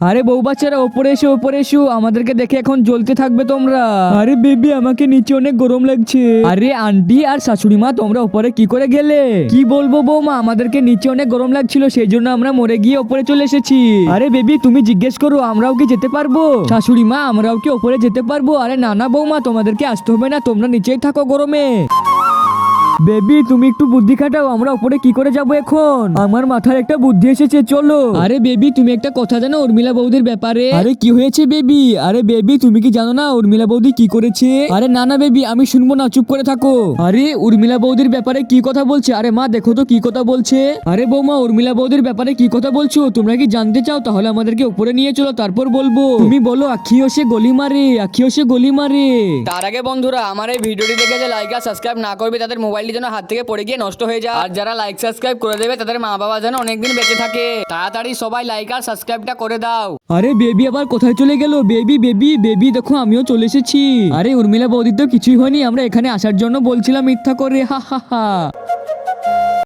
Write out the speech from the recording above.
আরে বউ বাচ্চারা ওপরে এসো, ওপরে এসো, আমাদেরকে দেখে এখন জ্বলতে থাকবে তোমরা। আরে বেবি আমাকে নিচে অনেক গরম লাগছে। আরে আন্টি আর শাশুড়ি মা তোমরা ওপরে কি করে গেলে? কি বলবো বৌমা, আমাদেরকে নিচে অনেক গরম লাগছিল, সেই জন্য আমরা মরে গিয়ে ওপরে চলে এসেছি। আরে বেবি তুমি জিজ্ঞেস করো আমরাও কি যেতে পারবো? শাশুড়ি মা আমরাও কি ওপরে যেতে পারবো? আরে না না বৌমা, তোমাদেরকে আসতে হবে না, তোমরা নিচেই থাকো গরমে। বেবি তুমি একটু বুদ্ধি খাটাও, আমরা উপরে কি করে যাব এখন? আমার মাথায় একটা বুদ্ধি এসেছে, চলো। আরে বেবি তুমি একটা কথা জানো উর্মিলা বৌদির ব্যাপারে? আরে কি হয়েছে বেবি? আরে বেবি তুমি কি জানো না উর্মিলা বৌদি কি করেছে? আরে না না বেবি আমি শুনবো না, চুপ করে থাকো। আরে উর্মিলা বৌদির ব্যাপারে কি কথা বলছে? আরে মা দেখো তো কি কথা বলছে। আরে বৌমা উর্মিলা বৌদির ব্যাপারে কি কথা বলছো? তোমরা কি জানতে চাও? তাহলে আমাদেরকে উপরে নিয়ে চলো, তারপর বলবো। তুমি বলো আখিও সে গলি মারে, আখিও সে গলি মারে। তার আগে বন্ধুরা আমার এই ভিডিওটি দেখে যে লাইক আর সাবস্ক্রাইব না করবে তাদের মোবাইলটি যেন হাত থেকে পড়ে গিয়ে নষ্ট হয়ে যায়, আর যারা লাইক সাবস্ক্রাইব করে দেবে তাদের মা বাবা যেন অনেকদিন বেঁচে থাকে। তাড়াতাড়ি সবাই লাইক আর সাবস্ক্রাইবটা করে দাও। আরে বেবি আবার কোথায় চলে গেল? বেবি বেবি বেবি দেখো আমিও চলে এসেছি। আরে উর্মিলা বৌদির তো কিছুই হয়নি, আমরা এখানে আসার জন্য বলছিলাম মিথ্যা করে, হা হা হা।